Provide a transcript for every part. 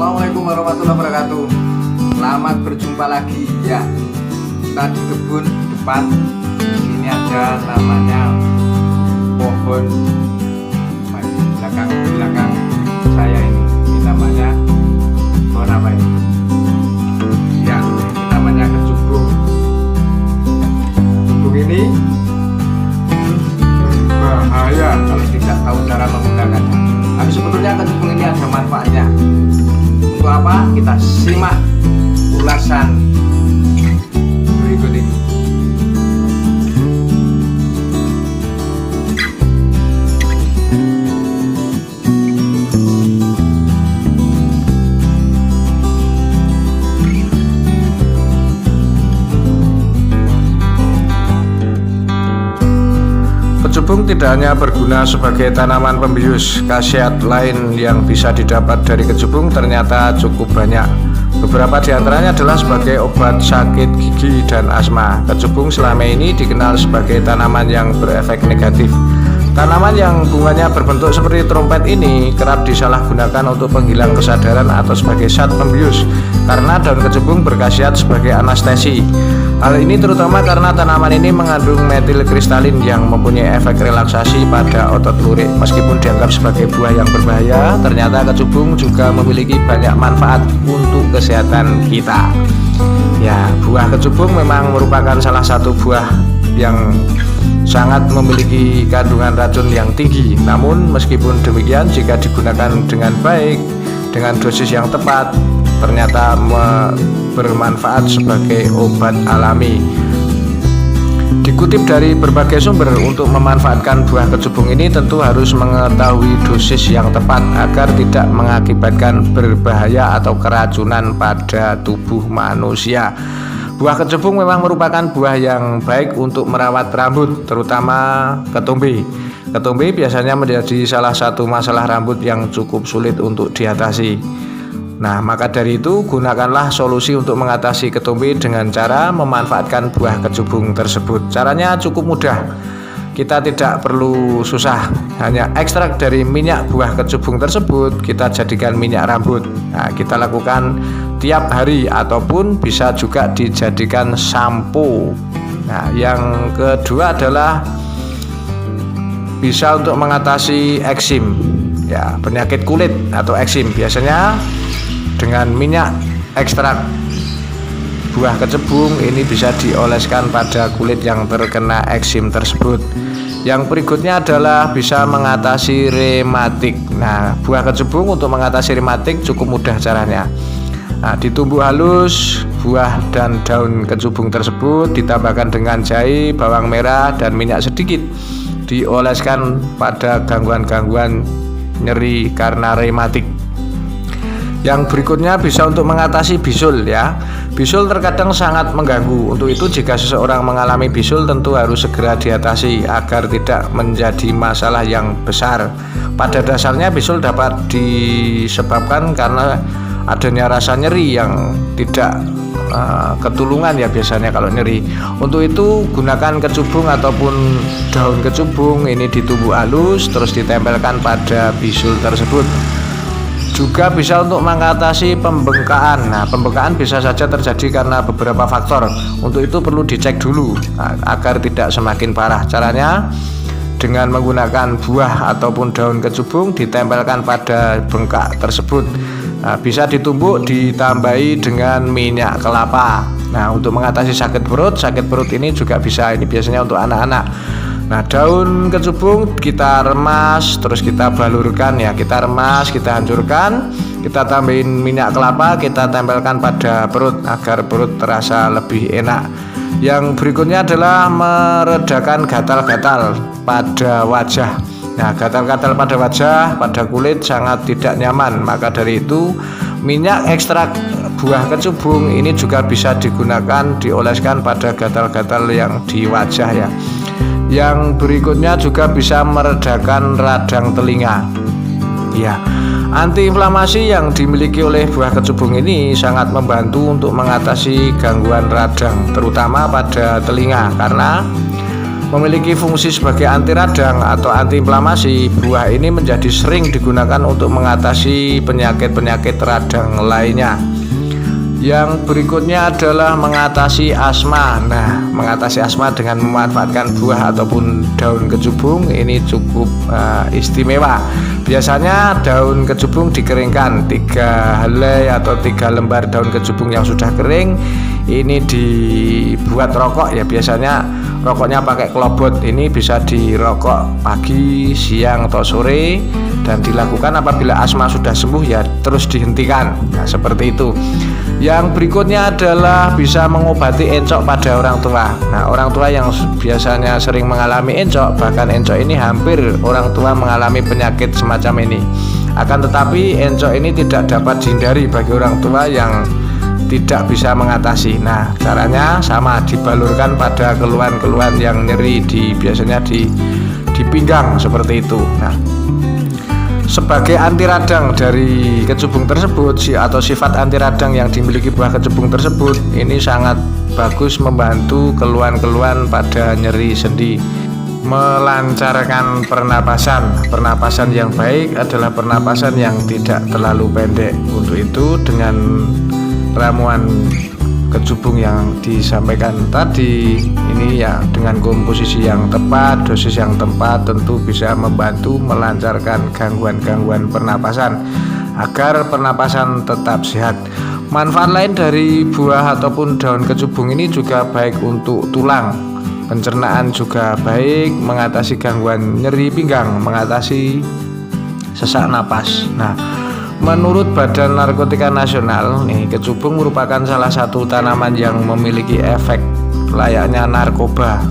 Assalamualaikum warahmatullahi wabarakatuh. Selamat berjumpa lagi ya. Kita di kebun depan. Ini ada namanya pohon belakang saya ini namanya pohon apa ini? Ya, ini namanya kecubung. Kecubung ini bahaya kalau tidak tahu cara menggunakannya. Tapi sebetulnya kecubung ini ada manfaatnya. Untuk apa? Kita simak ulasan berikut ini. Kecubung tidak hanya berguna sebagai tanaman pembius, khasiat lain yang bisa didapat dari kecubung ternyata cukup banyak. Beberapa di antaranya adalah sebagai obat sakit gigi dan asma. Kecubung selama ini dikenal sebagai tanaman yang berefek negatif. Tanaman yang bunganya berbentuk seperti trompet ini kerap disalahgunakan untuk penghilang kesadaran atau sebagai zat pembius karena daun kecubung berkhasiat sebagai anestesi. Hal ini terutama karena tanaman ini mengandung metil kristalin yang mempunyai efek relaksasi pada otot lurik. Meskipun dianggap sebagai buah yang berbahaya, ternyata kecubung juga memiliki banyak manfaat untuk kesehatan kita. Ya, buah kecubung memang merupakan salah satu buah yang sangat memiliki kandungan racun yang tinggi. Namun meskipun demikian, jika digunakan dengan baik, dengan dosis yang tepat, ternyata bermanfaat sebagai obat alami. Dikutip dari berbagai sumber, untuk memanfaatkan buah kecubung ini tentu harus mengetahui dosis yang tepat agar tidak mengakibatkan berbahaya atau keracunan pada tubuh manusia. Buah kecubung memang merupakan buah yang baik untuk merawat rambut, terutama ketombe. Ketombe biasanya menjadi salah satu masalah rambut yang cukup sulit untuk diatasi. Nah, maka dari itu gunakanlah solusi untuk mengatasi ketombe dengan cara memanfaatkan buah kecubung tersebut. Caranya cukup mudah. Kita tidak perlu susah, hanya ekstrak dari minyak buah kecubung tersebut kita jadikan minyak rambut. Nah, kita lakukan tiap hari ataupun bisa juga dijadikan sampo. Nah, yang kedua adalah bisa untuk mengatasi eksim, ya, penyakit kulit atau eksim. Biasanya dengan minyak ekstrak buah kecubung ini bisa dioleskan pada kulit yang terkena eksim tersebut. Yang berikutnya adalah bisa mengatasi rematik. Nah, buah kecubung untuk mengatasi rematik cukup mudah caranya. Nah, ditumbuk halus buah dan daun kecubung tersebut, ditambahkan dengan jahe, bawang merah, dan minyak sedikit. Dioleskan pada gangguan-gangguan nyeri karena rematik. Yang berikutnya bisa untuk mengatasi bisul, ya. Bisul terkadang sangat mengganggu. Untuk itu jika seseorang mengalami bisul tentu harus segera diatasi agar tidak menjadi masalah yang besar. Pada dasarnya bisul dapat disebabkan karena adanya rasa nyeri yang tidak ketulungan, ya, biasanya kalau nyeri. Untuk itu gunakan kecubung ataupun daun kecubung ini ditumbuk halus terus ditempelkan pada bisul tersebut. Juga bisa untuk mengatasi pembengkakan. Nah, pembengkakan bisa saja terjadi karena beberapa faktor. Untuk itu perlu dicek dulu agar tidak semakin parah. Caranya dengan menggunakan buah ataupun daun kecubung ditempelkan pada bengkak tersebut. Nah, bisa ditumbuk ditambahi dengan minyak kelapa. Nah, untuk mengatasi sakit perut ini juga bisa. Ini biasanya untuk anak-anak. Nah, daun kecubung kita remas, terus kita balurkan, ya, kita remas, kita hancurkan, kita tambahin minyak kelapa, kita tempelkan pada perut agar perut terasa lebih enak. Yang berikutnya adalah meredakan gatal-gatal pada wajah. Nah, gatal-gatal pada wajah, pada kulit sangat tidak nyaman. Maka dari itu minyak ekstrak buah kecubung ini juga bisa digunakan, dioleskan pada gatal-gatal yang di wajah, ya. Yang berikutnya juga bisa meredakan radang telinga. Ya, antiinflamasi yang dimiliki oleh buah kecubung ini sangat membantu untuk mengatasi gangguan radang, terutama pada telinga, karena memiliki fungsi sebagai anti radang atau anti inflamasi. Buah ini menjadi sering digunakan untuk mengatasi penyakit-penyakit radang lainnya. Yang berikutnya adalah mengatasi asma. Nah, mengatasi asma dengan memanfaatkan buah ataupun daun kecubung ini cukup istimewa. Biasanya daun kecubung dikeringkan, 3 helai atau 3 lembar daun kecubung yang sudah kering ini dibuat rokok ya. Biasanya rokoknya pakai kelobot. Ini bisa dirokok pagi, siang atau sore, dan dilakukan apabila asma sudah sembuh ya terus dihentikan. Nah, seperti itu. Yang berikutnya adalah bisa mengobati encok pada orang tua. Nah, orang tua yang biasanya sering mengalami encok, bahkan encok ini hampir orang tua mengalami penyakit semacam ini. Akan tetapi encok ini tidak dapat dihindari bagi orang tua yang tidak bisa mengatasi. Nah, caranya sama, dibalurkan pada keluhan-keluhan yang nyeri biasanya di pinggang seperti itu. Nah, sebagai anti radang dari kecubung tersebut atau sifat anti radang yang dimiliki buah kecubung tersebut ini sangat bagus membantu keluhan-keluhan pada nyeri sendi, melancarkan pernapasan. Pernapasan yang baik adalah pernapasan yang tidak terlalu pendek. Untuk itu dengan ramuan kecubung yang disampaikan tadi ini ya, dengan komposisi yang tepat, dosis yang tepat, tentu bisa membantu melancarkan gangguan-gangguan pernapasan agar pernapasan tetap sehat. Manfaat lain dari buah ataupun daun kecubung ini juga baik untuk tulang, pencernaan juga baik, mengatasi gangguan nyeri pinggang, mengatasi sesak napas. Nah, menurut Badan Narkotika Nasional, kecubung merupakan salah satu tanaman yang memiliki efek layaknya narkoba.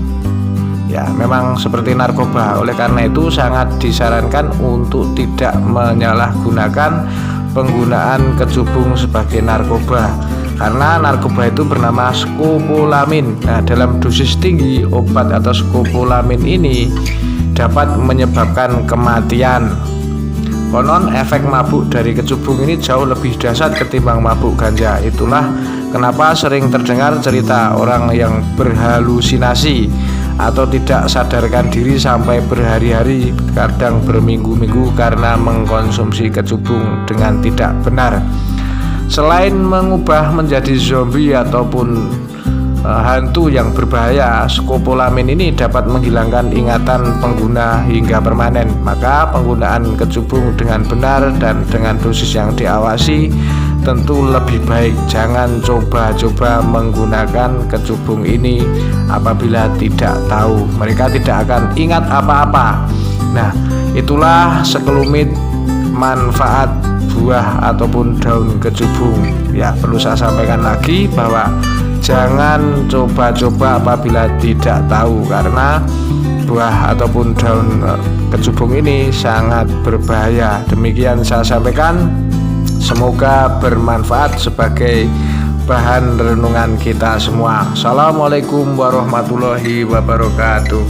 Ya, memang seperti narkoba. Oleh karena itu sangat disarankan untuk tidak menyalahgunakan penggunaan kecubung sebagai narkoba. Karena narkoba itu bernama skopolamin. Nah, dalam dosis tinggi obat atau skopolamin ini dapat menyebabkan kematian. Konon efek mabuk dari kecubung ini jauh lebih dahsyat ketimbang mabuk ganja. Itulah kenapa sering terdengar cerita orang yang berhalusinasi atau tidak sadarkan diri sampai berhari-hari, kadang berminggu-minggu karena mengkonsumsi kecubung dengan tidak benar. Selain mengubah menjadi zombie ataupun hantu yang berbahaya, skopolamin ini dapat menghilangkan ingatan pengguna hingga permanen. Maka penggunaan kecubung dengan benar dan dengan dosis yang diawasi tentu lebih baik. Jangan coba-coba menggunakan kecubung ini apabila tidak tahu. Mereka tidak akan ingat apa-apa. Nah, itulah sekelumit manfaat buah ataupun daun kecubung. Ya, perlu saya sampaikan lagi bahwa jangan coba-coba apabila tidak tahu, karena buah ataupun daun kecubung ini sangat berbahaya. Demikian saya sampaikan, semoga bermanfaat sebagai bahan renungan kita semua. Assalamualaikum warahmatullahi wabarakatuh.